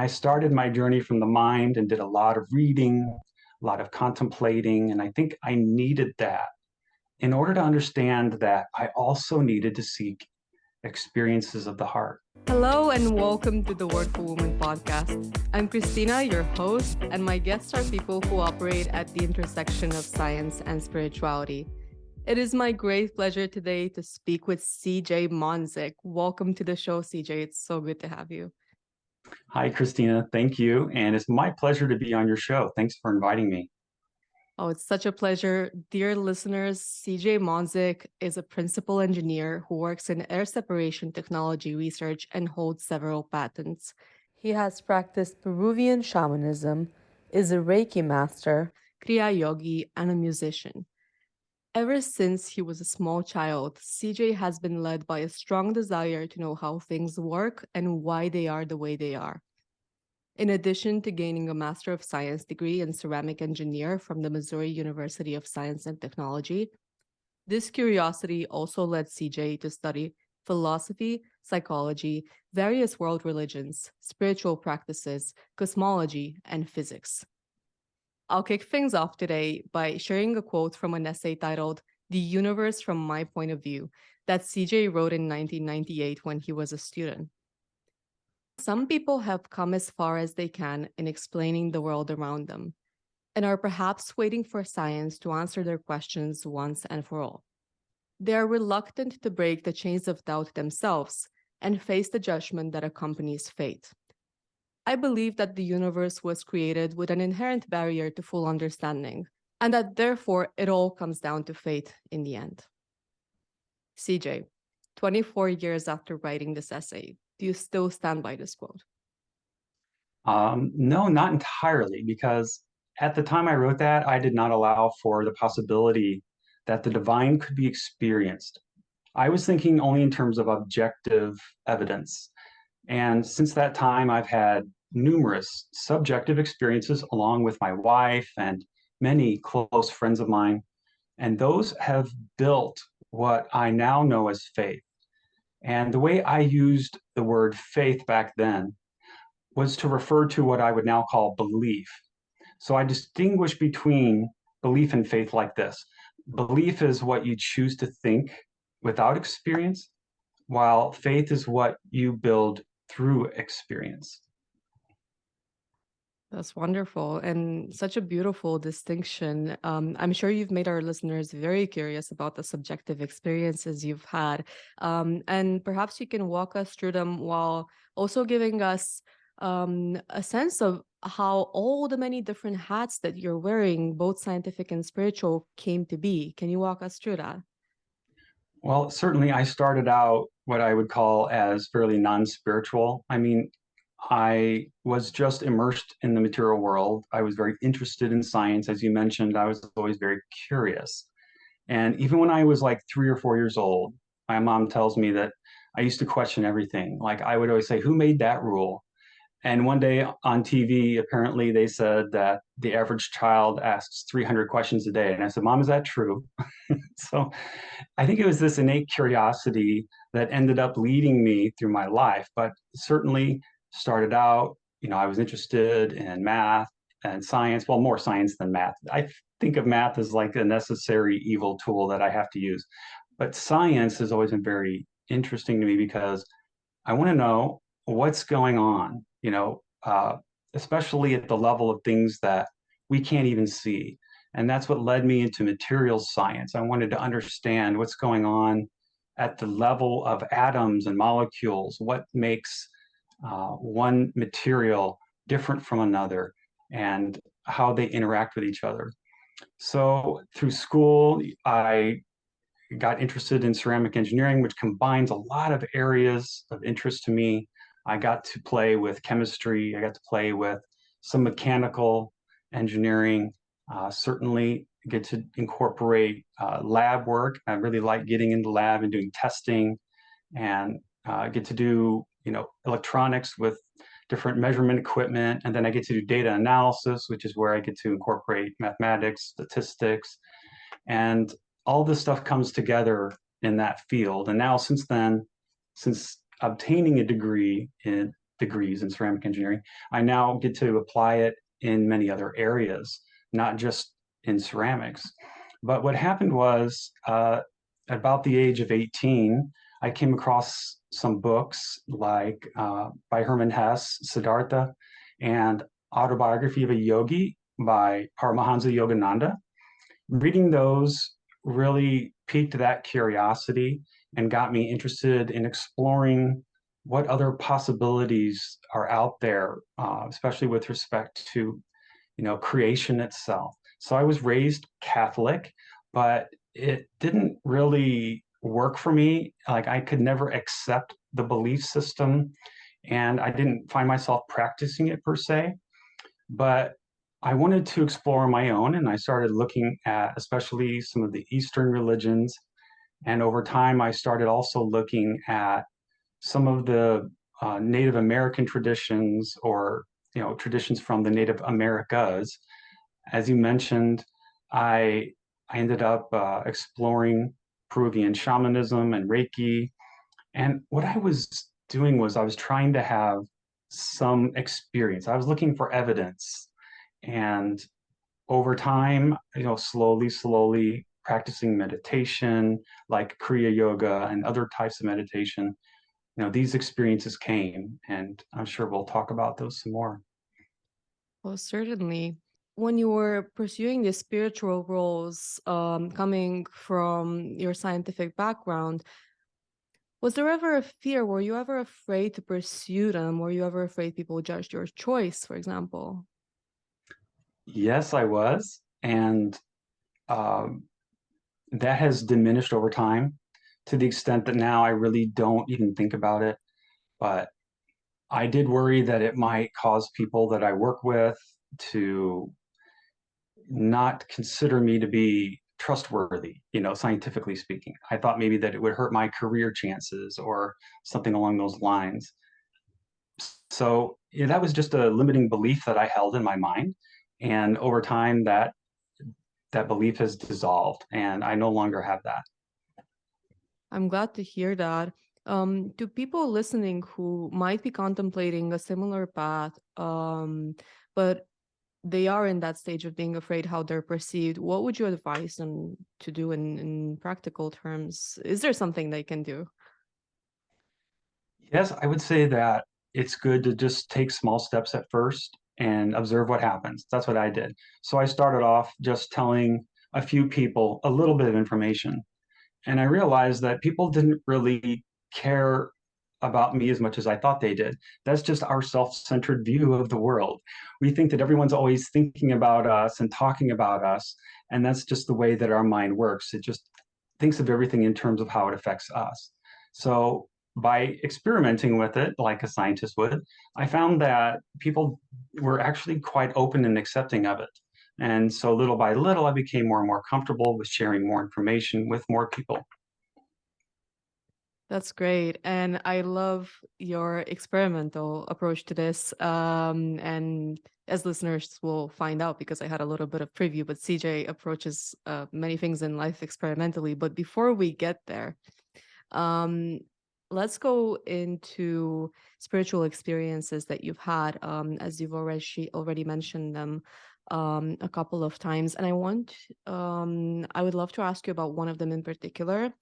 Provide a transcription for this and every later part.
I started my journey from the mind and did a lot of reading, a lot of contemplating, and I think I needed that. In order to understand that, I also needed to seek experiences of the heart. Hello and welcome to the Wordful Woman podcast. I'm Christina, your host, and my guests are people who operate at the intersection of science and spirituality. It is my great pleasure today to speak with CJ Monzyk. Welcome to the show, CJ. It's so good to have you. Hi, Christina. Thank you. And it's my pleasure to be on your show. Thanks for inviting me. Oh, it's such a pleasure. Dear listeners, CJ Monzyk is a principal engineer who works in air separation technology research and holds several patents. He has practiced Peruvian shamanism, is a Reiki Master, Kriya Yogi, and a musician. Ever since he was a small child, CJ has been led by a strong desire to know how things work and why they are the way they are. In addition to gaining a Master of Science degree in ceramic engineer from the Missouri University of Science and Technology, this curiosity also led CJ to study philosophy, psychology, various world religions, spiritual practices, cosmology, and physics. I'll kick things off today by sharing a quote from an essay titled The Universe from My Point of View that CJ wrote in 1998 when he was a student. Some people have come as far as they can in explaining the world around them and are perhaps waiting for science to answer their questions once and for all. They are reluctant to break the chains of doubt themselves and face the judgment that accompanies fate. I believe that the universe was created with an inherent barrier to full understanding, and that therefore it all comes down to fate in the end. CJ, 24 years after writing this essay, do you still stand by this quote? No, not entirely, because at the time I wrote that, I did not allow for the possibility that the divine could be experienced. I was thinking only in terms of objective evidence. And since that time, I've had numerous subjective experiences along with my wife and many close friends of mine. And those have built what I now know as faith. And the way I used the word faith back then was to refer to what I would now call belief. So I distinguish between belief and faith like this. Belief is what you choose to think without experience, while faith is what you build through experience. That's wonderful and such a beautiful distinction. I'm sure you've made our listeners very curious about the subjective experiences you've had. And perhaps you can walk us through them while also giving us a sense of how all the many different hats that you're wearing, both scientific and spiritual, came to be. Can you walk us through that? Well, certainly I started out what I would call as fairly non-spiritual. I mean, I was just immersed in the material world. I was very interested in science. As you mentioned, I was always very curious. And even when I was like 3 or 4 years old, my mom tells me that I used to question everything. Like I would always say, who made that rule? And one day on TV, apparently they said that the average child asks 300 questions a day. And I said, Mom, is that true? So I think it was this innate curiosity that ended up leading me through my life, but certainly started out, I was interested in math and science, well, more science than math. I think of math as like a necessary evil tool that I have to use. But science has always been very interesting to me because I want to know what's going on, especially at the level of things that we can't even see. And that's what led me into materials science. I wanted to understand what's going on at the level of atoms and molecules, what makes one material different from another, and how they interact with each other. So through school, I got interested in ceramic engineering, which combines a lot of areas of interest to me. I got to play with chemistry. I got to play with some mechanical engineering. Certainly get to incorporate lab work. I really like getting into lab and doing testing, and get to do electronics with different measurement equipment. And then I get to do data analysis, which is where I get to incorporate mathematics, statistics, and all this stuff comes together in that field. And now since then, since obtaining a degree in degrees in ceramic engineering, I now get to apply it in many other areas, not just in ceramics. But what happened was, about the age of 18, I came across some books like by Hermann Hesse, Siddhartha, and Autobiography of a Yogi by Paramahansa Yogananda. Reading those really piqued that curiosity and got me interested in exploring what other possibilities are out there, especially with respect to, creation itself. So I was raised Catholic, but it didn't really work for me. Like, I could never accept the belief system, and I didn't find myself practicing it per se. But I wanted to explore my own, and I started looking at especially some of the Eastern religions. And over time, I started also looking at some of the Native American traditions, or traditions from the Native Americas. As you mentioned, I I ended up exploring Peruvian shamanism and Reiki. And what I was doing was I was trying to have some experience. I was looking for evidence. And over time, slowly practicing meditation, like Kriya Yoga and other types of meditation, these experiences came, and I'm sure we'll talk about those some more. Well, certainly. When you were pursuing the spiritual roles, coming from your scientific background, was there ever a fear? Were you ever afraid to pursue them? Were you ever afraid people judged your choice, for example? Yes, I was. And um, that has diminished over time to the extent that now I really don't even think about it. But I did worry that it might cause people that I work with to not consider me to be trustworthy, scientifically speaking. I thought maybe that it would hurt my career chances or something along those lines. So yeah, that was just a limiting belief that I held in my mind. And over time, that belief has dissolved, and I no longer have that. I'm glad to hear that. To people listening who might be contemplating a similar path, but they are in that stage of being afraid how they're perceived, what would you advise them to do in practical terms? Is there something they can do? Yes, I would say that it's good to just take small steps at first and observe what happens. That's what I did. So I started off just telling a few people a little bit of information. And I realized that people didn't really care about me as much as I thought they did. That's just our self-centered view of the world. We think that everyone's always thinking about us and talking about us. And that's just the way that our mind works. It just thinks of everything in terms of how it affects us. So by experimenting with it, like a scientist would, I found that people were actually quite open and accepting of it. And so little by little, I became more and more comfortable with sharing more information with more people. That's great. And I love your experimental approach to this. And as listeners will find out, because I had a little bit of preview, but CJ approaches many things in life experimentally. But before we get there, um, let's go into spiritual experiences that you've had, as you've already mentioned them a couple of times. And I would love to ask you about one of them in particular,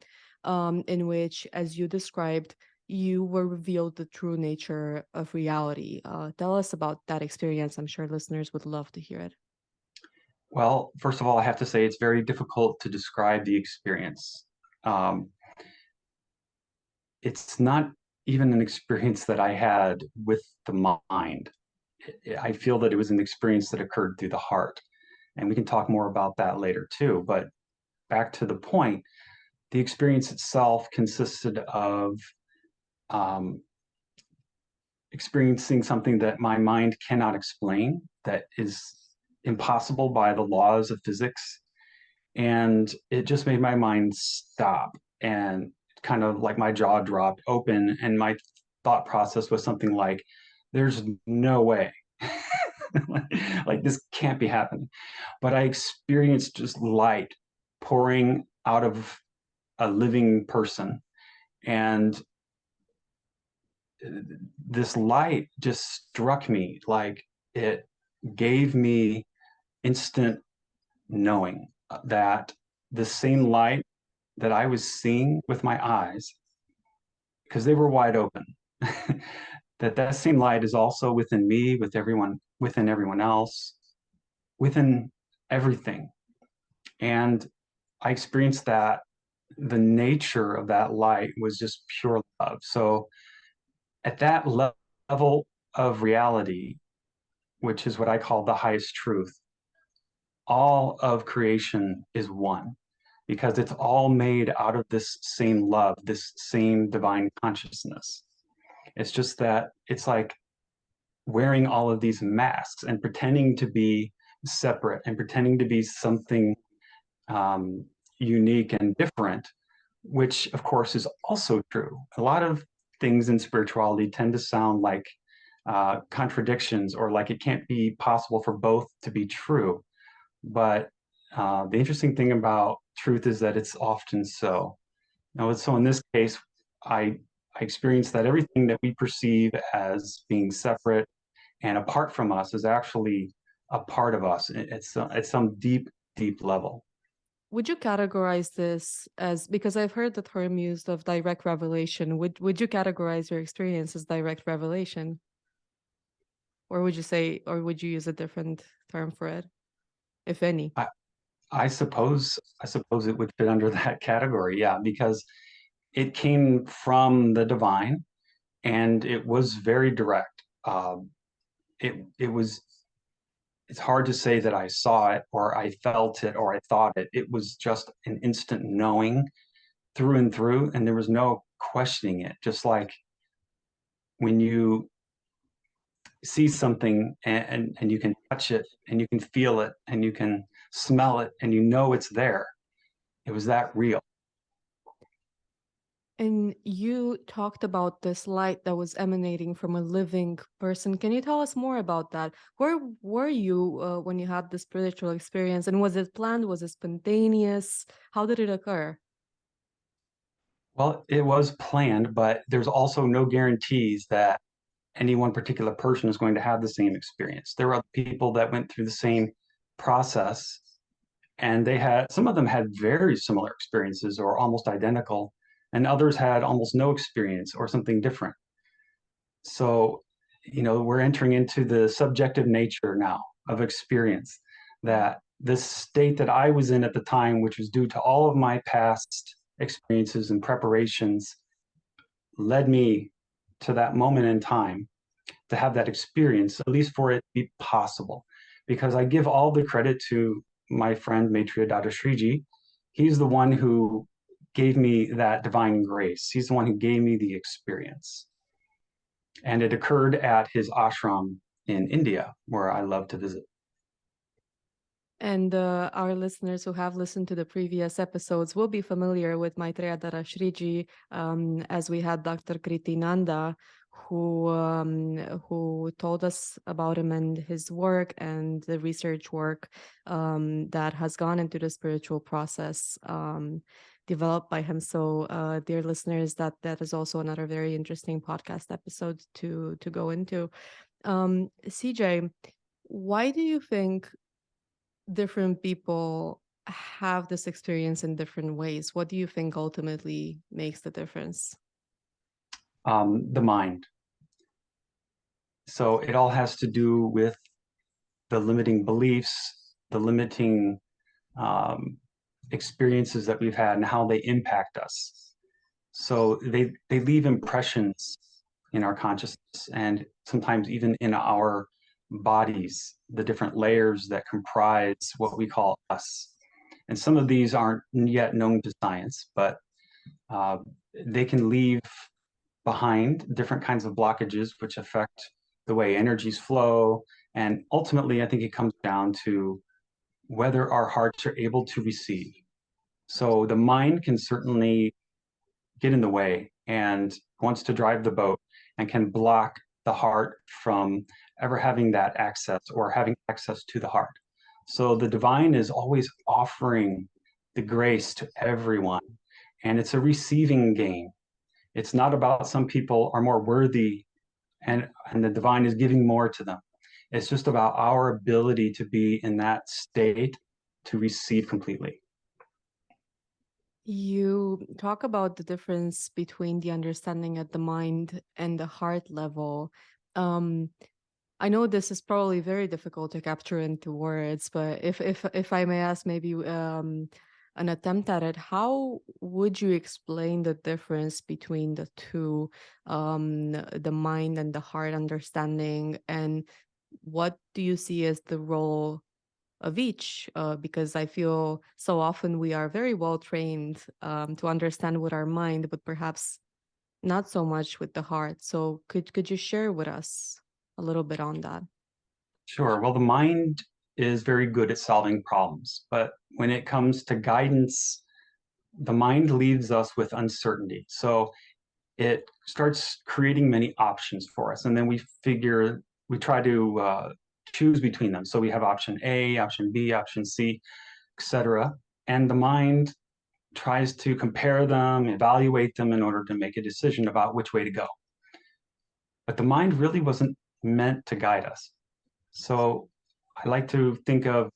in which, as you described, you were revealed the true nature of reality. Tell us about that experience. I'm sure listeners would love to hear it. Well, first of all, I have to say it's very difficult to describe the experience. Um, it's not even an experience that I had with the mind. I feel that it was an experience that occurred through the heart. And we can talk more about that later too. But back to the point, the experience itself consisted of um, experiencing something that my mind cannot explain, that is impossible by the laws of physics. And it just made my mind stop, and kind of like my jaw dropped open, and my thought process was something like, there's no way. Like, this can't be happening. But I experienced just light pouring out of a living person. And this light just struck me, like it gave me instant knowing that the same light that I was seeing with my eyes, because they were wide open, that same light is also within me, within everyone else, within everything. And I experienced that the nature of that light was just pure love. So at that level of reality, which is what I call the highest truth, all of creation is one, because it's all made out of this same love, this same divine consciousness. It's just that it's like wearing all of these masks and pretending to be separate and pretending to be something um, unique and different, which of course is also true. A lot of things in spirituality tend to sound like contradictions, or like it can't be possible for both to be true. But the interesting thing about truth is that it's often so. Now, so in this case, I experienced that everything that we perceive as being separate and apart from us is actually a part of us at some deep, deep level. Would you categorize this as, because I've heard the term used of direct revelation, would you categorize your experience as direct revelation? Or would you say, or would you use a different term for it, if any? I suppose it would fit under that category, yeah, because it came from the divine and it was very direct. It was, it's hard to say that I saw it or I felt it or I thought it. It was just an instant knowing through and through, and there was no questioning it. Just like when you see something and you can touch it and you can feel it and you can smell it and you know it's there. It was that real. And you talked about this light that was emanating from a living person. Can you tell us more about that? Where were you when you had the spiritual experience? And was it planned? Was it spontaneous? How did it occur? Well, it was planned, but there's also no guarantees that any one particular person is going to have the same experience. There were other people that went through the same process, and some of them had very similar experiences or almost identical, and others had almost no experience or something different. So, we're entering into the subjective nature now of experience, that this state that I was in at the time, which was due to all of my past experiences and preparations, led me to that moment in time to have that experience, at least for it to be possible. Because I give all the credit to my friend Maitreya Dada Shriji. He's the one who gave me that divine grace. He's the one who gave me the experience. And it occurred at his ashram in India, where I love to visit. And our listeners who have listened to the previous episodes will be familiar with Maitreya Darashriji, as we had Dr. Kriti Nanda, who told us about him and his work and the research work that has gone into the spiritual process developed by him. So, dear listeners, that is also another very interesting podcast episode to go into. CJ, why do you think different people have this experience in different ways? What do you think ultimately makes the difference? The mind. So it all has to do with the limiting beliefs, the limiting experiences that we've had and how they impact us. So they leave impressions in our consciousness and sometimes even in our bodies, the different layers that comprise what we call us. And some of these aren't yet known to science, but they can leave behind different kinds of blockages which affect the way energies flow. And ultimately, I think it comes down to whether our hearts are able to receive. So the mind can certainly get in the way and wants to drive the boat and can block the heart from ever having that access or having access to the heart. So the divine is always offering the grace to everyone, and it's a receiving game. It's not about some people are more worthy and the divine is giving more to them. It's just about our ability to be in that state to receive completely. You talk about the difference between the understanding at the mind and the heart level. Um, I know this is probably very difficult to capture into words, but if I may ask, maybe an attempt at it, how would you explain the difference between the two, the mind and the heart understanding, and what do you see as the role of each? Because I feel so often we are very well trained to understand with our mind, but perhaps not so much with the heart. So could you share with us a little bit on that? Sure. Well, the mind is very good at solving problems, but when it comes to guidance, the mind leaves us with uncertainty. So it starts creating many options for us. And then we try to choose between them. So we have option A, option B, option C, etc. And the mind tries to compare them, evaluate them in order to make a decision about which way to go. But the mind really wasn't meant to guide us. So I like to think of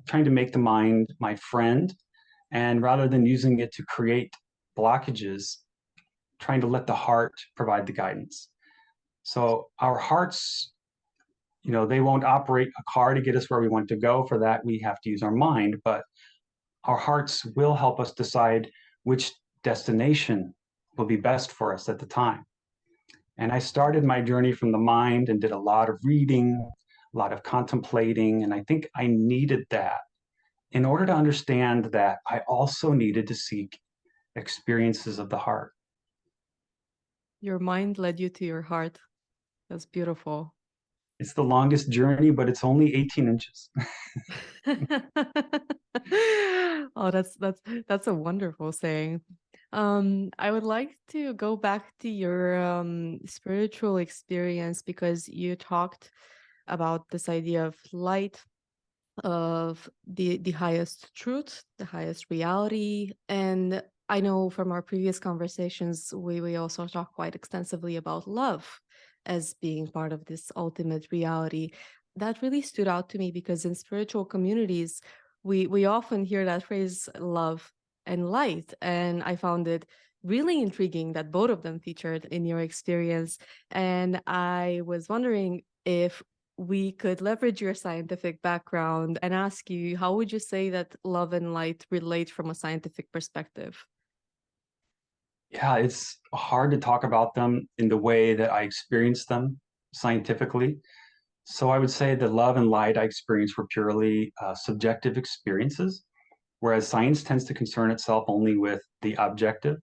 trying to make the mind my friend, and rather than using it to create blockages, trying to let the heart provide the guidance. So our hearts, they won't operate a car to get us where we want to go. For that, we have to use our mind, but our hearts will help us decide which destination will be best for us at the time. And I started my journey from the mind and did a lot of reading, a lot of contemplating, and I think I needed that. In order to understand that, I also needed to seek experiences of the heart. Your mind led you to your heart. That's beautiful. It's the longest journey, but it's only 18 inches. Oh, that's a wonderful saying. I would like to go back to your spiritual experience because you talked about this idea of light, of the highest truth, the highest reality. And I know from our previous conversations, we also talk quite extensively about love as being part of this ultimate reality. That really stood out to me because in spiritual communities, we often hear that phrase love and light. And I found it really intriguing that both of them featured in your experience. And I was wondering if we could leverage your scientific background and ask you, how would you say that love and light relate from a scientific perspective? Yeah, it's hard to talk about them in the way that I experience them scientifically. So I would say the love and light I experienced were purely subjective experiences, whereas science tends to concern itself only with the objective.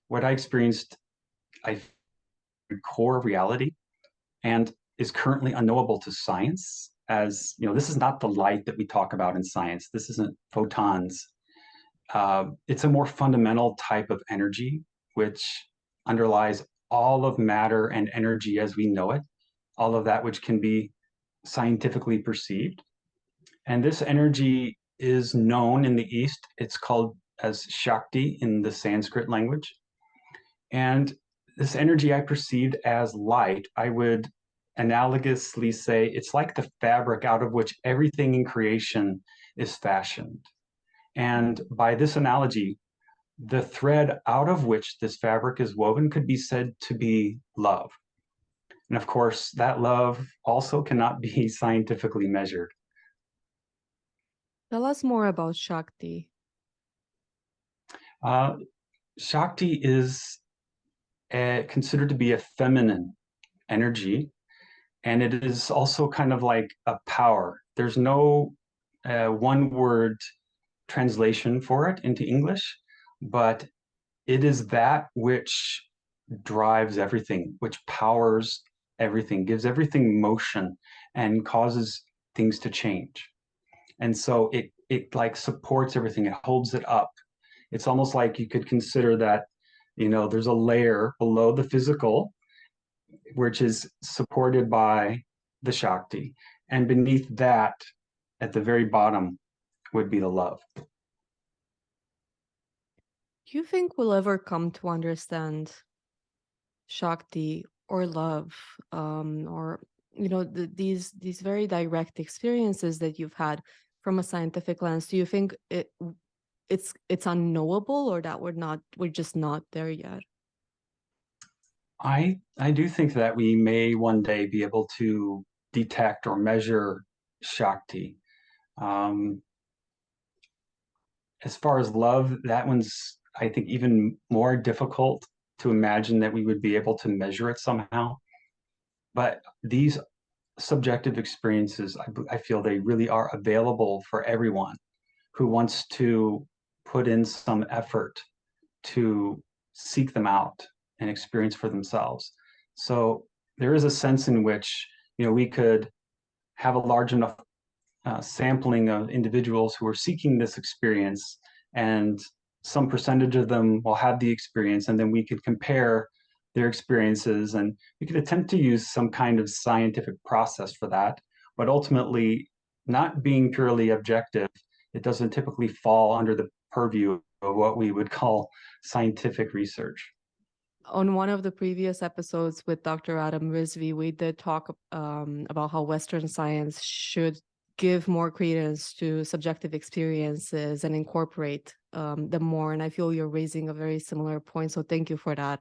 What I experienced, I core reality and is currently unknowable to science. As you know, this is not the light that we talk about in science. This isn't photons. It's a more fundamental type of energy, which underlies all of matter and energy as we know it, all of that which can be scientifically perceived. And this energy is known in the East. It's called as Shakti in the Sanskrit language. And this energy I perceived as light, I would analogously say it's like the fabric out of which everything in creation is fashioned. And by this analogy, the thread out of which this fabric is woven could be said to be love. And of course, that love also cannot be scientifically measured. Tell us more about Shakti. Uh, Shakti is considered to be a feminine energy, and it is also kind of like a power. There's no one word translation for it into English, but it is that which drives everything, which powers everything, gives everything motion, and causes things to change. And so it like supports everything, it holds it up. It's almost like you could consider that, there's a layer below the physical, which is supported by the Shakti. And beneath that, at the very bottom, would be the love. Do you think we'll ever come to understand Shakti or love, or these very direct experiences that you've had from a scientific lens, do you think it's unknowable, or that we're just not there yet? I do think that we may one day be able to detect or measure Shakti. Um, as far as love, that one's, I think, even more difficult to imagine that we would be able to measure it somehow. But these subjective experiences, I feel they really are available for everyone who wants to put in some effort to seek them out and experience for themselves. So there is a sense in which, we could have a large enough sampling of individuals who are seeking this experience, and some percentage of them will have the experience, and then we could compare their experiences, and we could attempt to use some kind of scientific process for that. But ultimately, not being purely objective, it doesn't typically fall under the purview of what we would call scientific research. On one of the previous episodes with Dr. Adam Rizvi, we did talk about how Western science should give more credence to subjective experiences and incorporate them more. And I feel you're raising a very similar point. So thank you for that.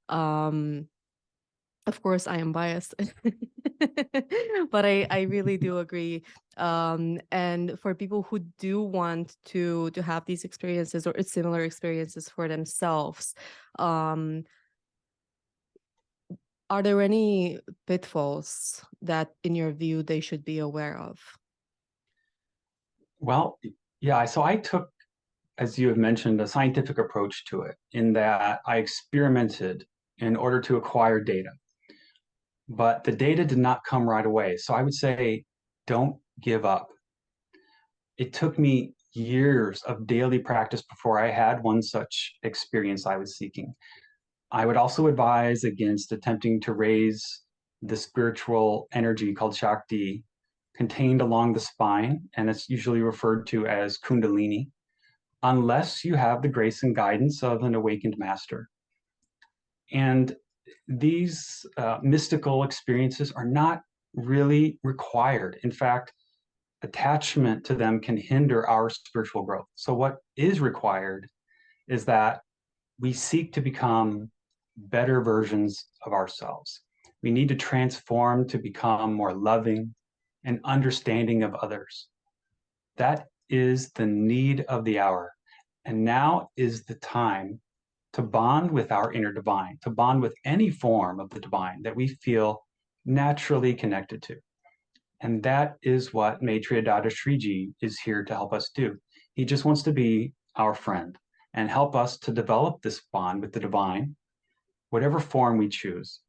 Of course, I am biased, but I really do agree. And for people who do want to have these experiences or similar experiences for themselves, are there any pitfalls that, in your view, they should be aware of? Well, yeah, so I took, as you have mentioned, a scientific approach to it in that I experimented in order to acquire data. But the data did not come right away. So I would say, don't give up. It took me years of daily practice before I had one such experience I was seeking. I would also advise against attempting to raise the spiritual energy called Shakti contained along the spine, and it's usually referred to as Kundalini, unless you have the grace and guidance of an awakened master. And these mystical experiences are not really required. In fact, attachment to them can hinder our spiritual growth. So, what is required is that we seek to become better versions of ourselves. We need to transform to become more loving and understanding of others. That is the need of the hour. And now is the time to bond with our inner divine, to bond with any form of the divine that we feel naturally connected to. And that is what Maitreya Dada Shriji is here to help us do. He just wants to be our friend and help us to develop this bond with the divine, whatever form we choose.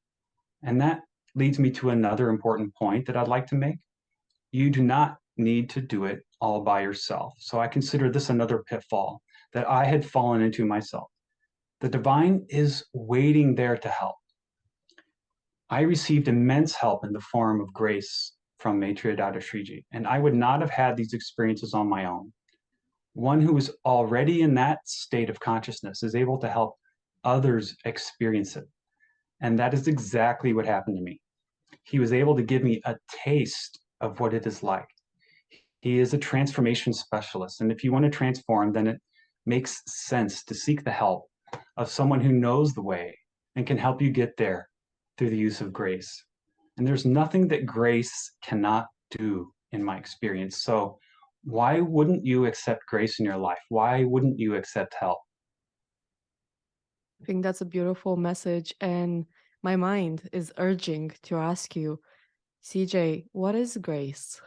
And that leads me to another important point that I'd like to make. You do not need to do it all by yourself. So I consider this another pitfall that I had fallen into myself. The divine is waiting there to help. I received immense help in the form of grace from Maitreya Dada Shriji, and I would not have had these experiences on my own. One who is already in that state of consciousness is able to help others experience it. And that is exactly what happened to me. He was able to give me a taste of what it is like. He is a transformation specialist. And if you want to transform, then it makes sense to seek the help of someone who knows the way and can help you get there through the use of grace. And there's nothing that grace cannot do in my experience. So why wouldn't you accept grace in your life? Why wouldn't you accept help? I think that's a beautiful message. And my mind is urging to ask you, CJ, what is grace?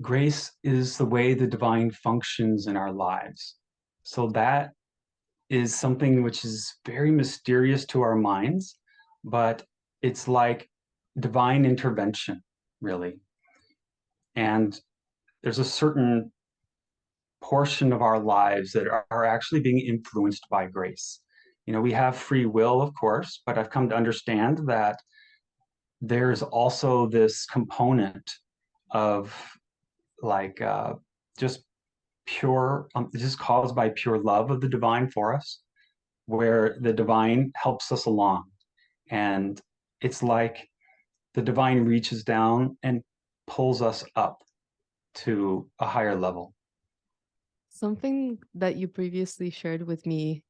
Grace is the way the divine functions in our lives. So that is something which is very mysterious to our minds, but it's like divine intervention, really. And there's a certain portion of our lives that are actually being influenced by grace. We have free will, of course, but I've come to understand that there's also this component of like just pure, just caused by pure love of the divine for us. where the divine helps us along. And it's like the divine reaches down and pulls us up to a higher level. Something that you previously shared with me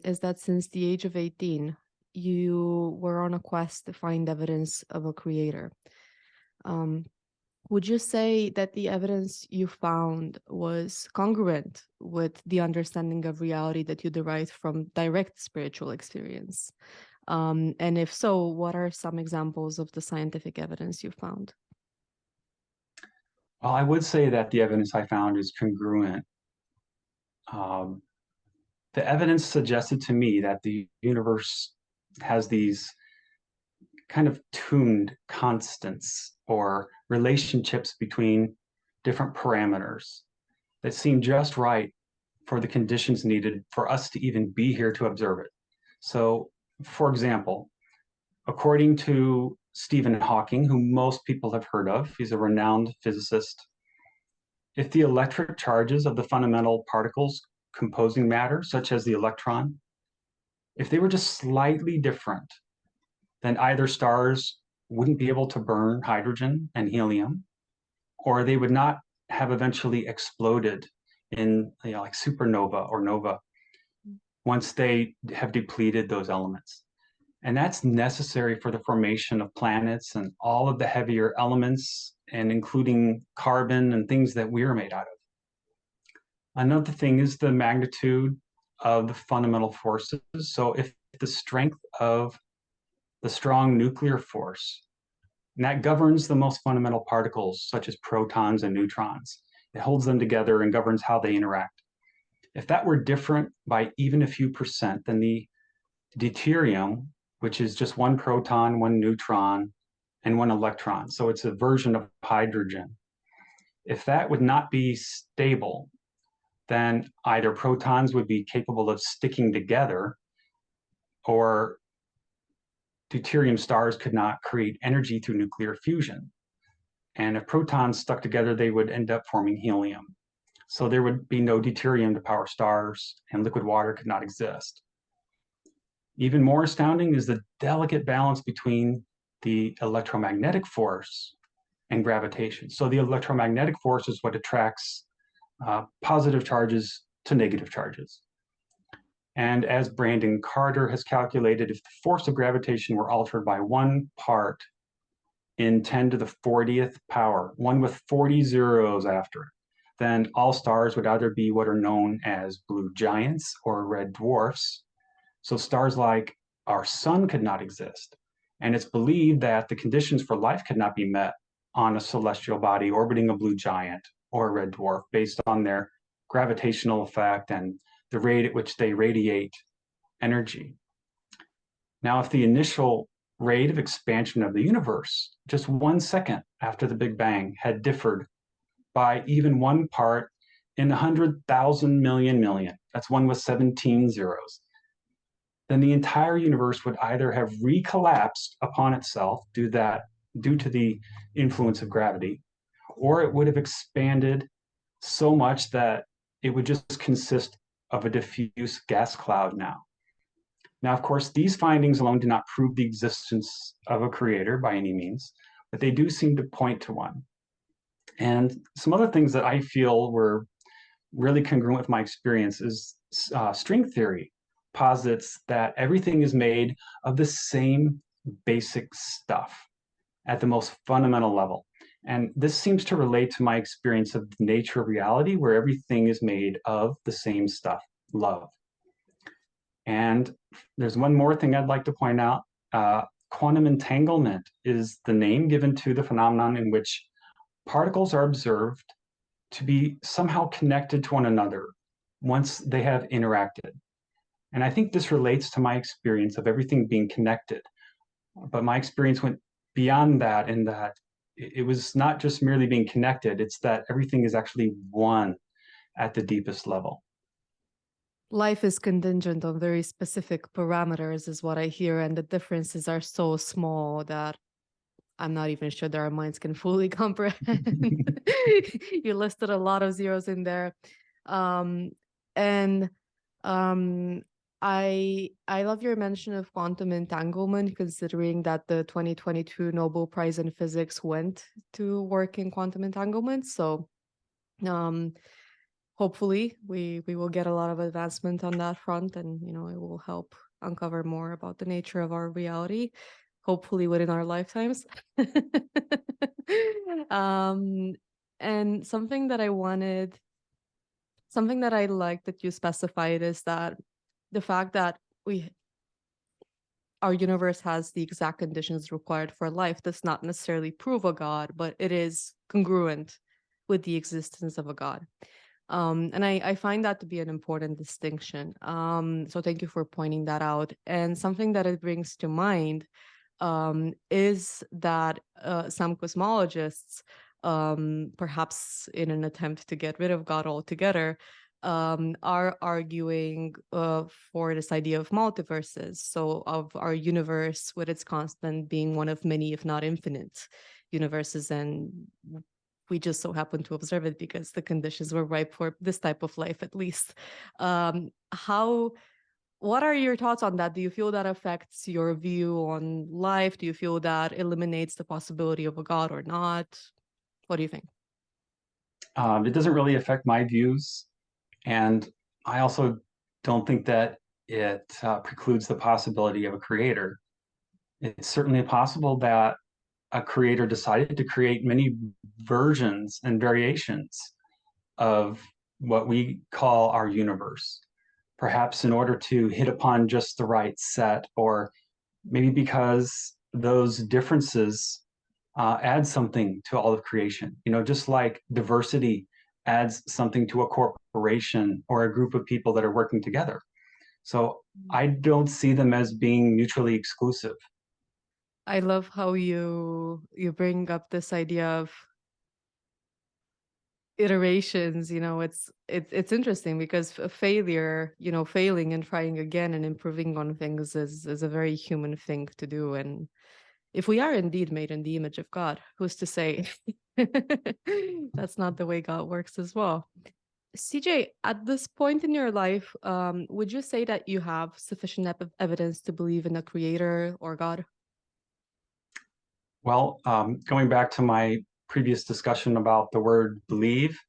is that since the age of 18, you were on a quest to find evidence of a creator. Um, would you say that the evidence you found was congruent with the understanding of reality that you derived from direct spiritual experience? And if so, what are some examples of the scientific evidence you found? Well, I would say that the evidence I found is congruent. Um, the evidence suggested to me that the universe has these kind of tuned constants or relationships between different parameters that seem just right for the conditions needed for us to even be here to observe it. So, for example, according to Stephen Hawking, who most people have heard of, he's a renowned physicist, if the electric charges of the fundamental particles composing matter, such as the electron, if they were just slightly different, then either stars wouldn't be able to burn hydrogen and helium, or they would not have eventually exploded in, like supernova or nova once they have depleted those elements. And that's necessary for the formation of planets and all of the heavier elements, and including carbon and things that we're made out of. Another thing is the magnitude of the fundamental forces. So if the strength of the strong nuclear force, and that governs the most fundamental particles, such as protons and neutrons, it holds them together and governs how they interact. If that were different by even a few percent, then the deuterium, which is just one proton, one neutron, and one electron, so it's a version of hydrogen, if that would not be stable, then either protons would be capable of sticking together, or deuterium stars could not create energy through nuclear fusion. And if protons stuck together, they would end up forming helium. So there would be no deuterium to power stars, and liquid water could not exist. Even more astounding is the delicate balance between the electromagnetic force and gravitation. So the electromagnetic force is what attracts positive charges to negative charges. And as Brandon Carter has calculated, if the force of gravitation were altered by 1 part in 10 to the 40th power, one with 40 zeros after it, then all stars would either be what are known as blue giants or red dwarfs. So stars like our sun could not exist. And it's believed that the conditions for life could not be met on a celestial body orbiting a blue giant or a red dwarf based on their gravitational effect and the rate at which they radiate energy. Now, if the initial rate of expansion of the universe, just 1 second after the Big Bang, had differed by even 1 part in 100,000 million, that's one with 17 zeros, then the entire universe would either have recollapsed upon itself due to the influence of gravity, or it would have expanded so much that it would just consist of a diffuse gas cloud now. Now, of course, these findings alone do not prove the existence of a creator by any means, but they do seem to point to one. And some other things that I feel were really congruent with my experience is string theory posits that everything is made of the same basic stuff at the most fundamental level. And this seems to relate to my experience of the nature of reality, where everything is made of the same stuff, love. And there's one more thing I'd like to point out. Quantum entanglement is the name given to the phenomenon in which particles are observed to be somehow connected to one another once they have interacted. And I think this relates to my experience of everything being connected. But my experience went beyond that, in that it was not just merely being connected, it's that everything is actually one at the deepest level. Life is contingent on very specific parameters, is what I hear, and the differences are so small that I'm not even sure that our minds can fully comprehend. You listed a lot of zeros in there. And I love your mention of quantum entanglement, considering that the 2022 Nobel Prize in Physics went to work in quantum entanglement. So um, hopefully we will get a lot of advancement on that front, and it will help uncover more about the nature of our reality, hopefully within our lifetimes. um, and something that I like that you specified is that the fact that we our universe has the exact conditions required for life does not necessarily prove a god, but it is congruent with the existence of a god. And I find that to be an important distinction. So thank you for pointing that out. And something that it brings to mind is that some cosmologists, perhaps in an attempt to get rid of God altogether, are arguing for this idea of multiverses. So, of our universe with its constant being one of many, if not infinite, universes. And we just so happen to observe it because the conditions were ripe for this type of life, at least. How What are your thoughts on that? Do you feel that affects your view on life? Do you feel that eliminates the possibility of a God or not? What do you think? It doesn't really affect my views. And I also don't think that it precludes the possibility of a creator. It's certainly possible that a creator decided to create many versions and variations of what we call our universe, perhaps in order to hit upon just the right set, or maybe because those differences add something to all of creation. Just like diversity adds something to a corporation or a group of people that are working together. So I don't see them as being mutually exclusive. I love how you bring up this idea of iterations. It's interesting because a failure, failing and trying again and improving on things is a very human thing to do. And if we are indeed made in the image of God, who's to say that's not the way God works as well? CJ, at this point in your life, would you say that you have sufficient evidence to believe in a creator or God? Well, going back to my previous discussion about the word believe,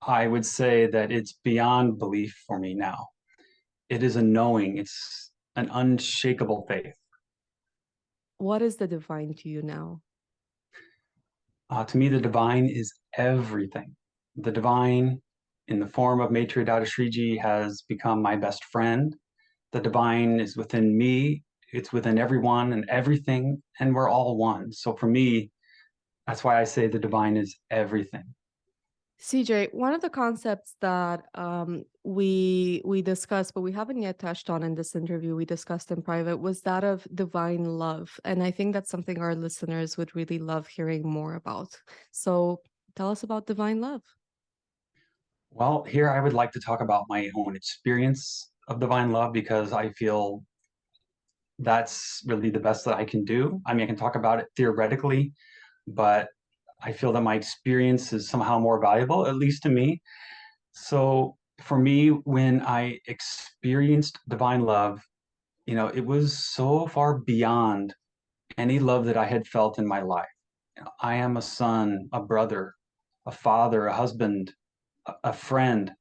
I would say that it's beyond belief for me now. It is a knowing, it's an unshakable faith. What is the divine to you now? To me, the divine is everything. The divine, in the form of Maitreya Dada Shriji, has become my best friend. The divine is within me, it's within everyone and everything, and we're all one. So for me, that's why I say the divine is everything. CJ, one of the concepts that we discussed, but we haven't yet touched on in this interview, we discussed in private, was that of divine love. And I think that's something our listeners would really love hearing more about. So tell us about divine love. Well, here I would like to talk about my own experience of divine love because I feel that's really the best that I can do. I mean, I can talk about it theoretically, but I feel that my experience is somehow more valuable, at least to me. So for me, when I experienced divine love, it was so far beyond any love that I had felt in my life. I am a son, a brother, a father, a husband, a friend.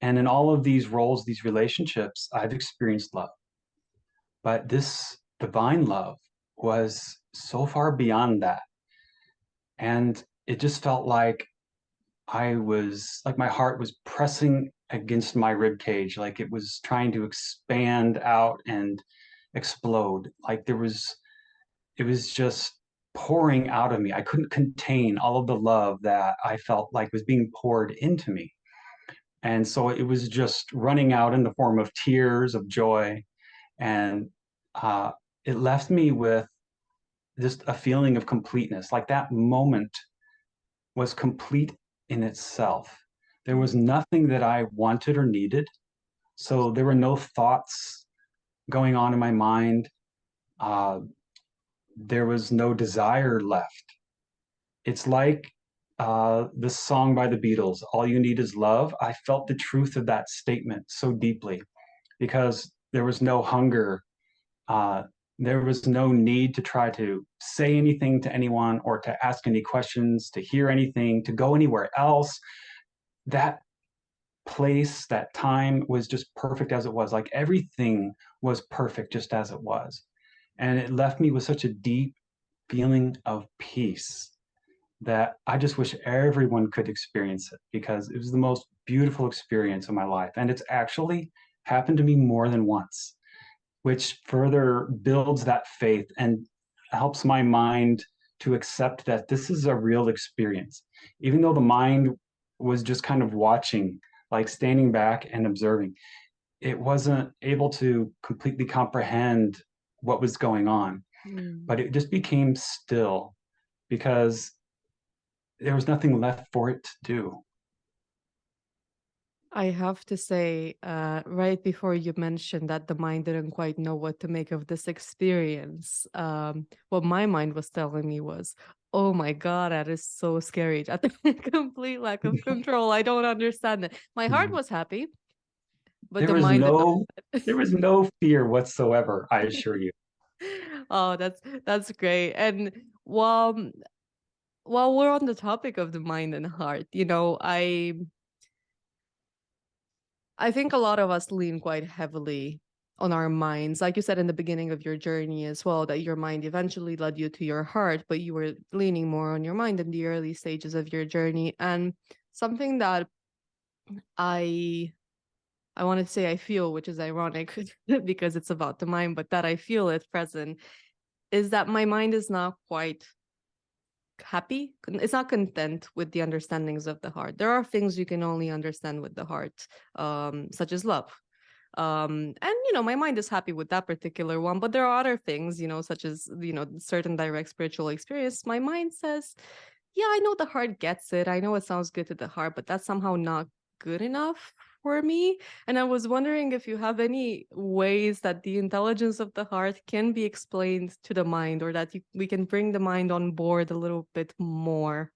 And in all of these roles, these relationships, I've experienced love. But this divine love was so far beyond that. And it just felt like my heart was pressing against my rib cage, like it was trying to expand out and explode. It was just pouring out of me. I couldn't contain all of the love that I felt like was being poured into me. And so it was just running out in the form of tears of joy. And uh, it left me with just a feeling of completeness. Like that moment was complete in itself. There was nothing that I wanted or needed. So there were no thoughts going on in my mind. Uh, there was no desire left. It's like this song by the Beatles, All You Need Is Love. I felt the truth of that statement so deeply. because there was no hunger. Uh, there was no need to try to say anything to anyone or to ask any questions, to hear anything, to go anywhere else. That place, that time was just perfect as it was. Like everything was perfect just as it was. And it left me with such a deep feeling of peace that I just wish everyone could experience it, because it was the most beautiful experience of my life. And it's actually happened to me more than once, which further builds that faith and helps my mind to accept that this is a real experience. Even though the mind was just kind of watching, like standing back and observing, it wasn't able to completely comprehend what was going on, Mm. but it just became still because there was nothing left for it to do. I have to say, right before you mentioned that the mind didn't quite know what to make of this experience, what my mind was telling me was, oh my God, that is so scary. That complete lack of control. I don't understand it. My heart was happy, but There the was mind did not. no there was no fear whatsoever, I assure you. Oh, that's great. And while we're on the topic of the mind and heart, I think a lot of us lean quite heavily on our minds. Like you said in the beginning of your journey as well, that your mind eventually led you to your heart, but you were leaning more on your mind in the early stages of your journey. And something that I I want to say I feel, which is ironic because it's about the mind, but that I feel at present is that my mind is not quite happy. It's not content with the understandings of the heart. There are things you can only understand with the heart, such as love. And my mind is happy with that particular one, but there are other things, such as certain direct spiritual experience. My mind says, yeah, I know the heart gets it, I know it sounds good to the heart, but that's somehow not good enough for me. And I was wondering if you have any ways that the intelligence of the heart can be explained to the mind, or that we can bring the mind on board a little bit more,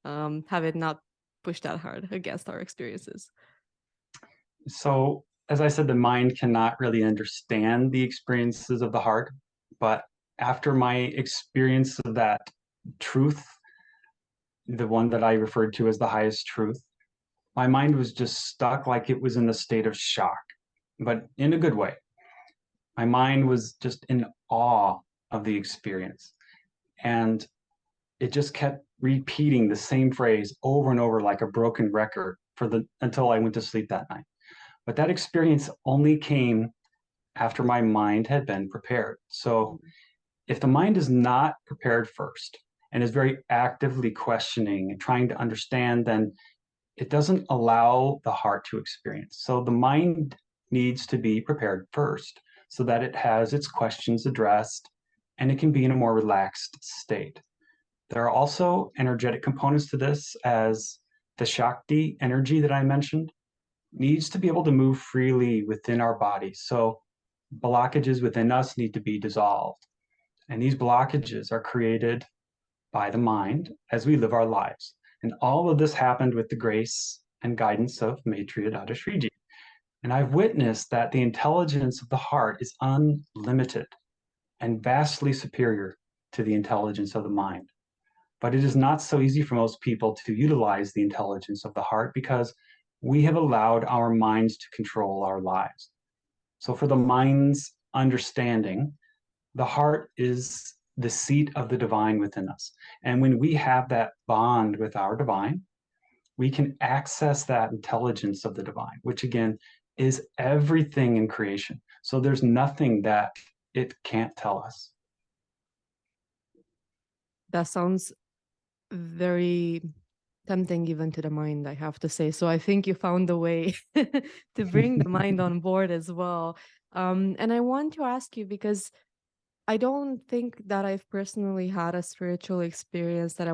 have it not push that hard against our experiences. So, as I said, the mind cannot really understand the experiences of the heart. But after my experience of that truth, the one that I referred to as the highest truth, my mind was just stuck like it was in a state of shock, but in a good way. My mind was just in awe of the experience. And it just kept repeating the same phrase over and over like a broken record until I went to sleep that night. But that experience only came after my mind had been prepared. So if the mind is not prepared first and is very actively questioning and trying to understand, then it doesn't allow the heart to experience. So the mind needs to be prepared first so that it has its questions addressed and it can be in a more relaxed state. There are also energetic components to this, as the Shakti energy that I mentioned needs to be able to move freely within our body. So blockages within us need to be dissolved. And these blockages are created by the mind as we live our lives. And all of this happened with the grace and guidance of Maitreya Dada Shriji. And I've witnessed that the intelligence of the heart is unlimited and vastly superior to the intelligence of the mind. But it is not so easy for most people to utilize the intelligence of the heart because we have allowed our minds to control our lives. So, for the mind's understanding, the heart is the seat of the divine within us. And when we have that bond with our divine, we can access that intelligence of the divine, which again is everything in creation. So there's nothing that it can't tell us. That sounds very tempting even to the mind, I have to say. So I think you found a way to bring the mind on board as well. And I want to ask you, because I don't think that I've personally had a spiritual experience that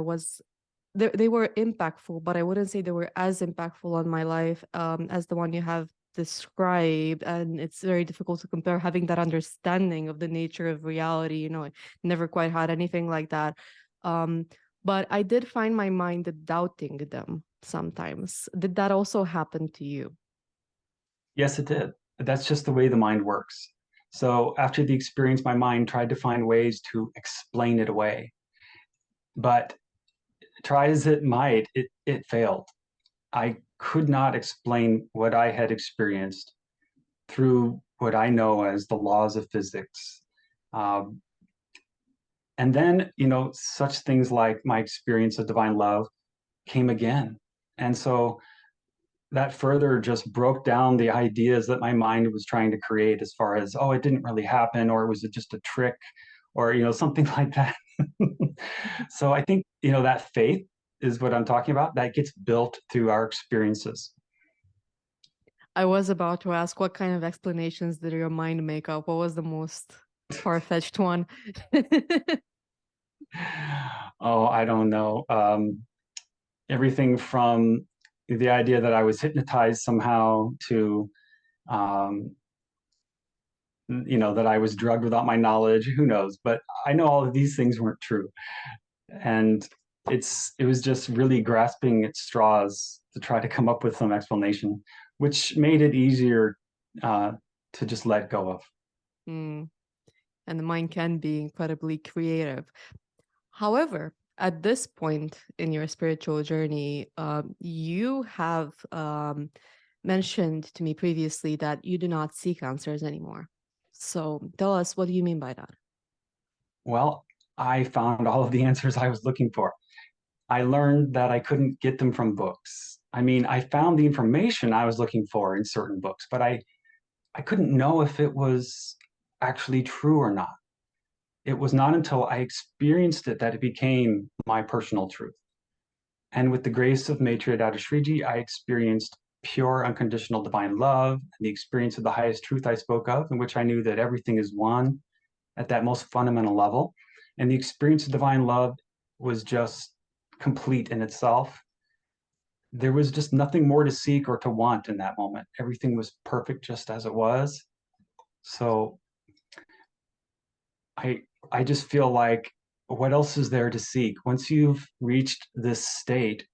they were impactful, but I wouldn't say they were as impactful on my life as the one you have described. And it's very difficult to compare having that understanding of the nature of reality. I never quite had anything like that. Um, but I did find my mind doubting them sometimes. Did that also happen to you? Yes, it did. that's just the way the mind works. So after the experience, my mind tried to find ways to explain it away. But try as it might, it failed. I could not explain what I had experienced through what I know as the laws of physics. Um, and then, such things like my experience of divine love came again. And so that further just broke down the ideas that my mind was trying to create as far as, oh, it didn't really happen, or was it just a trick, or, something like that. So I think, that faith is what I'm talking about. That gets built through our experiences. I was about to ask, what kind of explanations did your mind make up? What was the most far-fetched one? Oh, I don't know. Everything from the idea that I was hypnotized somehow to, um, that I was drugged without my knowledge. Who knows? But I know all of these things weren't true. And it was just really grasping at straws to try to come up with some explanation, which made it easier to just let go of. Mm. And the mind can be incredibly creative. However, at this point in your spiritual journey, you have mentioned to me previously that you do not seek answers anymore. So tell us, what do you mean by that? Well, I found all of the answers I was looking for. I learned that I couldn't get them from books. I mean, I found the information I was looking for in certain books, but I couldn't know if it was actually true or not. It was not until I experienced it that it became my personal truth. And with the grace of Maitreya Shriji, I experienced pure, unconditional divine love and the experience of the highest truth I spoke of, in which I knew that everything is one at that most fundamental level. And the experience of divine love was just complete in itself. There was just nothing more to seek or to want in that moment. Everything was perfect just as it was. So I I just feel like, what else is there to seek? Once you've reached this state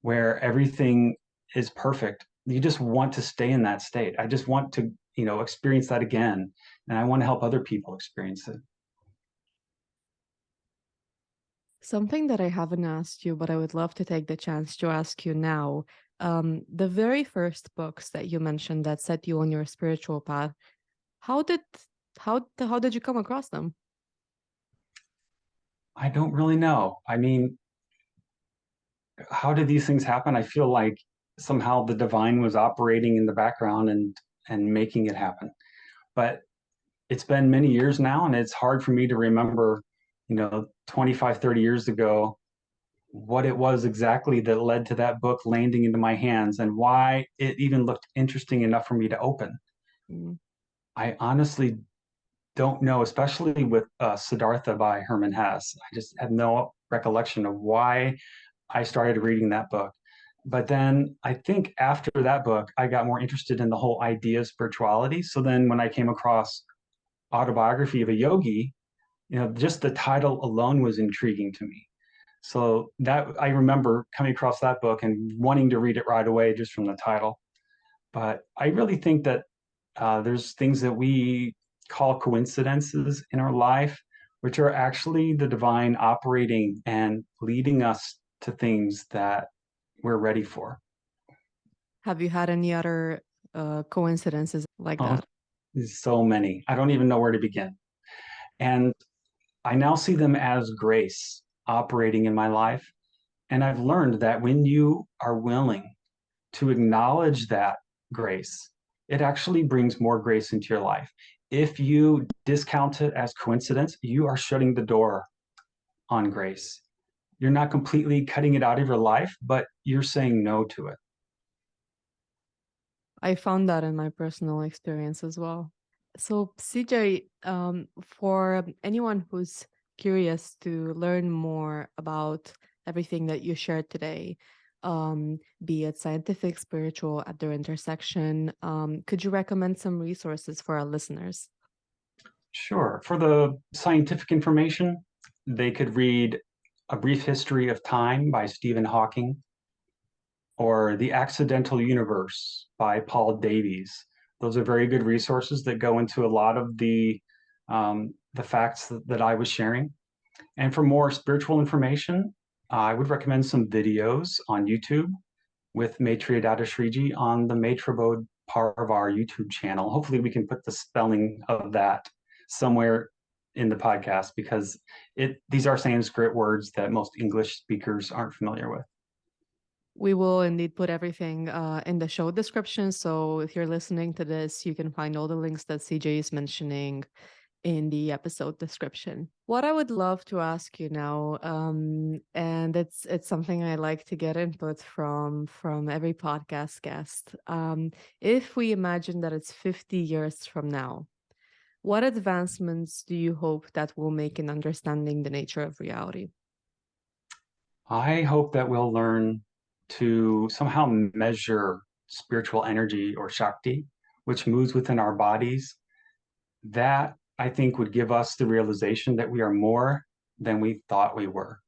where everything is perfect, you just want to stay in that state. I just want to, experience that again. And I want to help other people experience it. Something that I haven't asked you, but I would love to take the chance to ask you now. The very first books that you mentioned that set you on your spiritual path, how did how did you come across them? I don't really know. I mean, how did these things happen? I feel like somehow the divine was operating in the background and making it happen. But it's been many years now, and it's hard for me to remember, 25, 30 years ago, what it was exactly that led to that book landing into my hands and why it even looked interesting enough for me to open. Mm. I honestly don't know, especially with Siddhartha by Herman Hesse. I just have no recollection of why I started reading that book. But then I think after that book, I got more interested in the whole idea of spirituality. So then when I came across Autobiography of a Yogi, just the title alone was intriguing to me. So that I remember coming across that book and wanting to read it right away just from the title. But I really think that there's things that we call coincidences in our life, which are actually the divine operating and leading us to things that we're ready for. Have you had any other coincidences like Oh, that? so many. I don't even know where to begin. And I now see them as grace operating in my life. And I've learned that when you are willing to acknowledge that grace, it actually brings more grace into your life. If you discount it as coincidence, you are shutting the door on grace. You're not completely cutting it out of your life, but you're saying no to it. I found that in my personal experience as well. So, CJ, for anyone who's curious to learn more about everything that you shared today, be it scientific, spiritual, at their intersection, could you recommend some resources for our listeners? Sure. For the scientific information, they could read A Brief History of Time by Stephen Hawking or The Accidental Universe by Paul Davies. Those are very good resources that go into a lot of the facts that I was sharing. And for more spiritual information, I would recommend some videos on YouTube with Maitreya Dada Shriji on the Maitrabodh part of our YouTube channel. Hopefully we can put the spelling of that somewhere in the podcast, because these are Sanskrit words that most English speakers aren't familiar with. We will indeed put everything in the show description. So if you're listening to this, you can find all the links that CJ is mentioning in the episode description. What I would love to ask you now, and it's something I like to get input from every podcast guest. If we imagine that it's 50 years from now, what advancements do you hope that will make in understanding the nature of reality? I hope that we'll learn to somehow measure spiritual energy or Shakti, which moves within our bodies. That, I think, would give us the realization that we are more than we thought we were.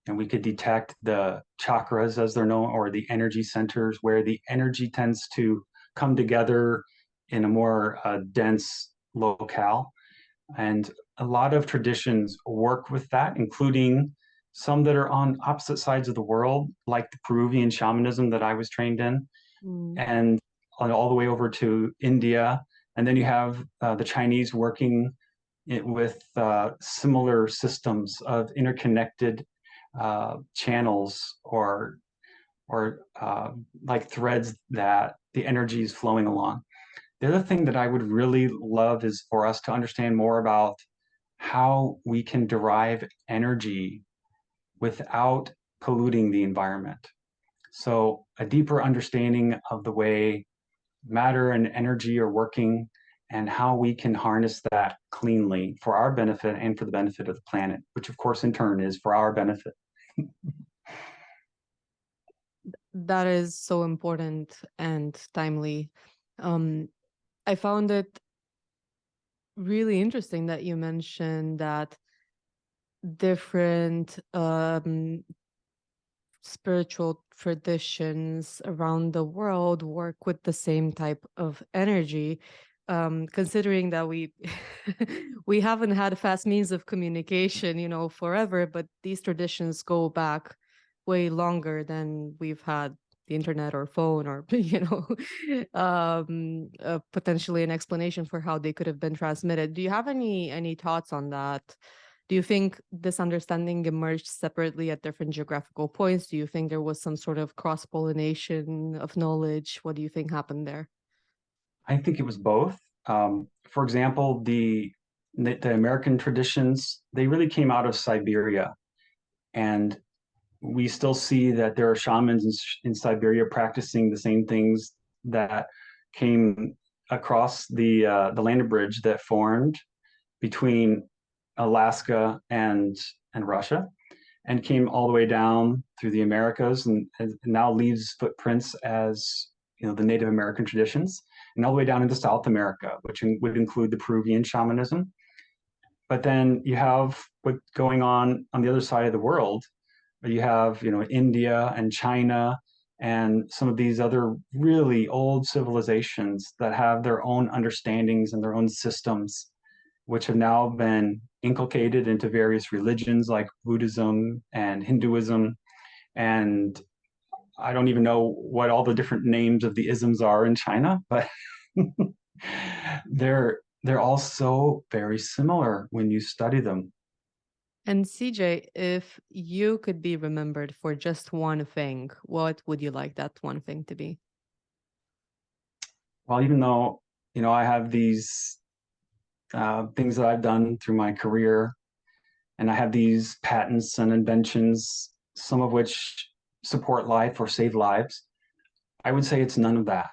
And we could detect the chakras, as they're known, or the energy centers, where the energy tends to come together in a more dense locale. And a lot of traditions work with that, including some that are on opposite sides of the world, like the Peruvian shamanism that I was trained in, and all the way over to India. And then you have the Chinese working with similar systems of interconnected channels or like threads that the energy is flowing along. The other thing that I would really love is for us to understand more about how we can derive energy without polluting the environment. So a deeper understanding of the way matter and energy are working and how we can harness that cleanly for our benefit and for the benefit of the planet, which of course in turn is for our benefit. That is so important and timely. I found it really interesting that you mentioned that different spiritual traditions around the world work with the same type of energy, considering that we we haven't had fast means of communication, forever, but these traditions go back way longer than we've had the internet or phone or potentially an explanation for how they could have been transmitted. Do you have any thoughts on that? Do you think this understanding emerged separately at different geographical points? Do you think there was some sort of cross-pollination of knowledge? What do you think happened there? I think it was both. For example, the American traditions, they really came out of Siberia. And we still see that there are shamans in Siberia practicing the same things that came across the land bridge that formed between Alaska and Russia, and came all the way down through the Americas, and now leaves footprints as the Native American traditions, and all the way down into South America, which would include the Peruvian shamanism. But then you have what's going on the other side of the world. You have India and China and some of these other really old civilizations that have their own understandings and their own systems, which have now been inculcated into various religions like Buddhism and Hinduism. And I don't even know what all the different names of the isms are in China, but they're all so very similar when you study them. And CJ, if you could be remembered for just one thing, what would you like that one thing to be? Well, even though I have these things that I've done through my career, and I have these patents and inventions, some of which support life or save lives, I would say it's none of that.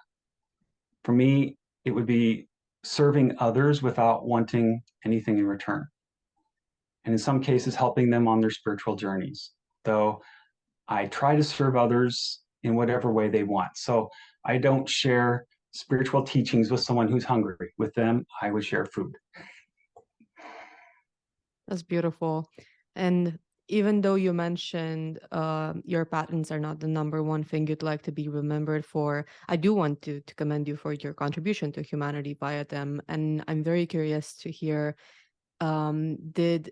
For me, it would be serving others without wanting anything in return. And in some cases, helping them on their spiritual journeys. Though I try to serve others in whatever way they want. So I don't share spiritual teachings with someone who's hungry. With them, I would share food. That's beautiful. And even though you mentioned your patents are not the number one thing you'd like to be remembered for, I do want to commend you for your contribution to humanity via them. And I'm very curious to hear, did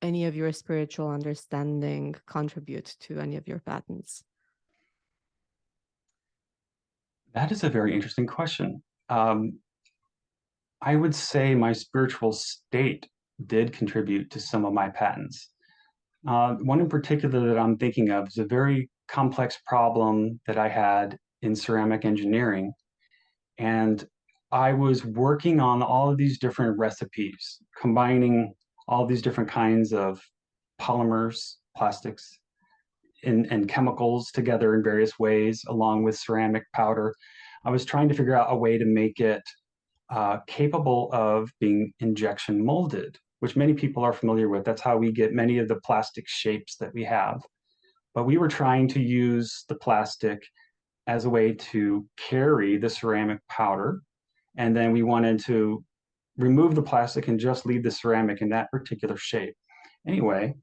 any of your spiritual understanding contribute to any of your patents? That is a very interesting question. I would say my spiritual state did contribute to some of my patents. One in particular that I'm thinking of is a very complex problem that I had in ceramic engineering. And I was working on all of these different recipes, combining all these different kinds of polymers, plastics, and chemicals together in various ways, along with ceramic powder. I was trying to figure out a way to make it capable of being injection molded, which many people are familiar with. That's how we get many of the plastic shapes that we have. But we were trying to use the plastic as a way to carry the ceramic powder. And then we wanted to remove the plastic and just leave the ceramic in that particular shape. Anyway,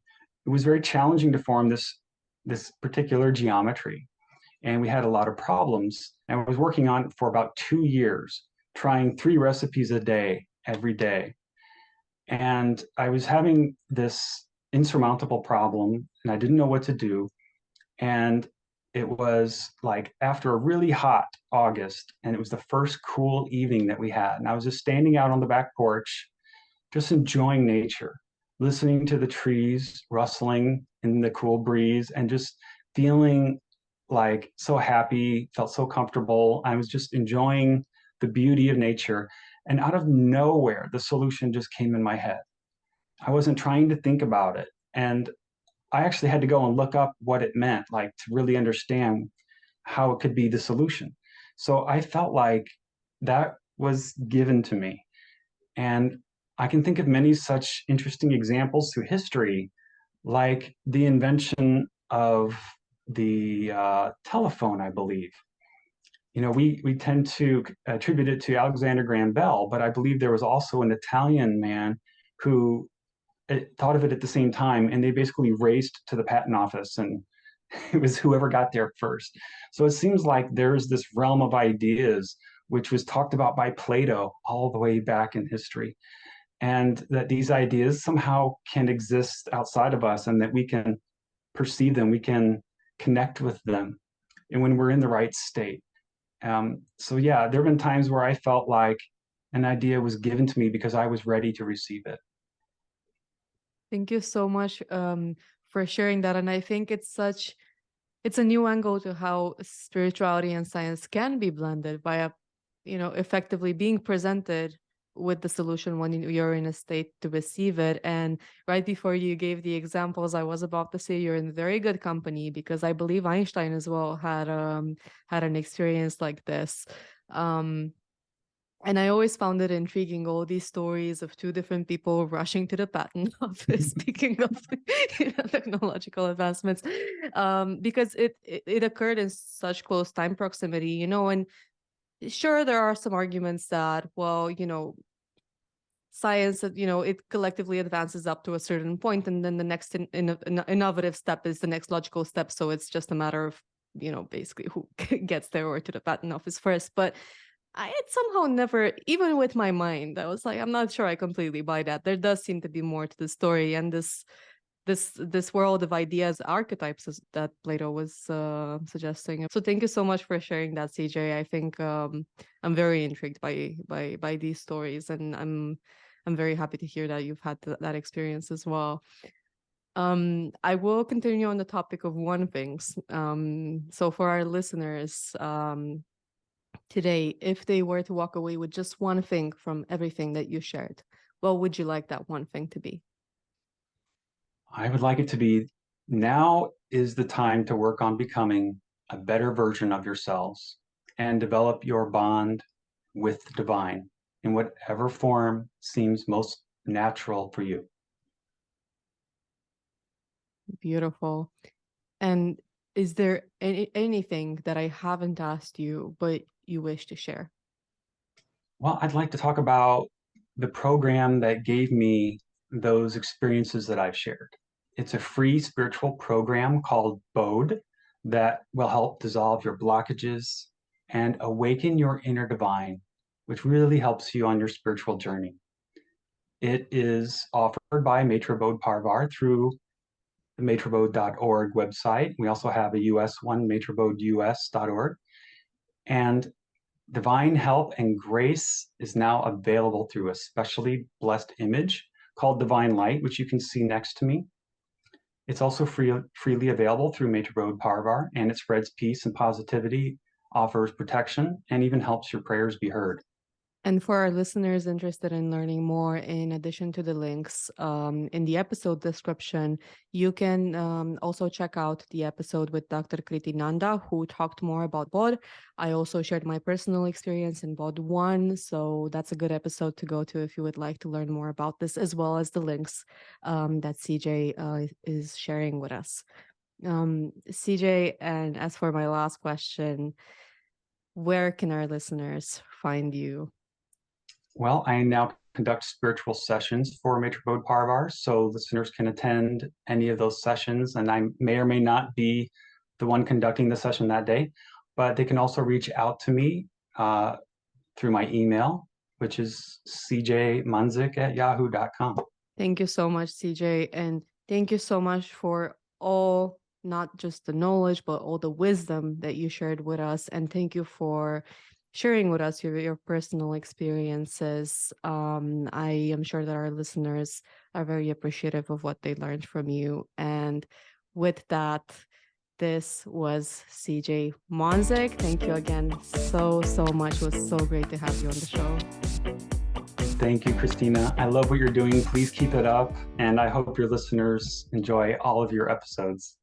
it was very challenging to form this particular geometry. And we had a lot of problems. And I was working on it for about 2 years, trying 3 recipes a day, every day. And I was having this insurmountable problem, and I didn't know what to do. And it was like after a really hot August, and it was the first cool evening that we had. And I was just standing out on the back porch, just enjoying nature, listening to the trees rustling in the cool breeze, and just feeling like so happy, felt so comfortable. I was just enjoying the beauty of nature. And out of nowhere, the solution just came in my head. I wasn't trying to think about it. And I actually had to go and look up what it meant, like to really understand how it could be the solution. So I felt like that was given to me. And I can think of many such interesting examples through history, like the invention of the telephone, I believe. You know, we tend to attribute it to Alexander Graham Bell, but I believe there was also an Italian man who thought of it at the same time, and they basically raced to the patent office, and it was whoever got there first. So it seems like there's this realm of ideas which was talked about by Plato all the way back in history, and that these ideas somehow can exist outside of us, and that we can perceive them, we can connect with them, and when we're in the right state. So yeah, there have been times where I felt like an idea was given to me because I was ready to receive it. Thank you so much for sharing that. And I think it's a new angle to how spirituality and science can be blended by effectively being presented with the solution when you're in a state to receive it. And right before you gave the examples, I was about to say you're in very good company, because I believe Einstein as well had an experience like this. And I always found it intriguing, all these stories of two different people rushing to the patent office, speaking of technological advancements, because it occurred in such close time proximity, and sure, there are some arguments that, well, science, it collectively advances up to a certain point, and then the next innovative step is the next logical step. So it's just a matter of, basically who gets there or to the patent office first. But I had somehow never, even with my mind, I was like, I'm not sure I completely buy that. There does seem to be more to the story, and this world of ideas, archetypes that Plato was suggesting. So thank you so much for sharing that, CJ. I think I'm very intrigued by these stories, and I'm very happy to hear that you've had that experience as well. I will continue on the topic of one things. So for our listeners, today, if they were to walk away with just one thing from everything that you shared, what would you like that one thing to be? I would like it to be, now is the time to work on becoming a better version of yourselves and develop your bond with the divine in whatever form seems most natural for you. Beautiful. And is there anything that I haven't asked you, but you wish to share? Well, I'd like to talk about the program that gave me those experiences that I've shared. It's a free spiritual program called BODE that will help dissolve your blockages and awaken your inner divine, which really helps you on your spiritual journey. It is offered by Maitre Bodh Parvar through the maitrabodh.org website. We also have a US one, maitrabodhus.org. And divine help and grace is now available through a specially blessed image called Divine Light, which you can see next to me. It's also freely available through Maitre Bodh Parvar, and it spreads peace and positivity, offers protection, and even helps your prayers be heard. And for our listeners interested in learning more, in addition to the links in the episode description, you can also check out the episode with Dr. Kriti Nanda, who talked more about Bodh. I also shared my personal experience in Bodh 1, so that's a good episode to go to if you would like to learn more about this, as well as the links that CJ is sharing with us. CJ, and as for my last question, where can our listeners find you? Well, I now conduct spiritual sessions for Maitre Bodh Parvar, so listeners can attend any of those sessions, and I may or may not be the one conducting the session that day, but they can also reach out to me through my email, which is cjmonzyk@yahoo.com. Thank you so much, CJ, and thank you so much for all, not just the knowledge, but all the wisdom that you shared with us, and thank you for sharing with us your personal experiences. I am sure that our listeners are very appreciative of what they learned from you. And with that, this was CJ Monzyk. Thank you again so much. It was so great to have you on the show. Thank you, Christina. I love what you're doing. Please keep it up, and I hope your listeners enjoy all of your episodes.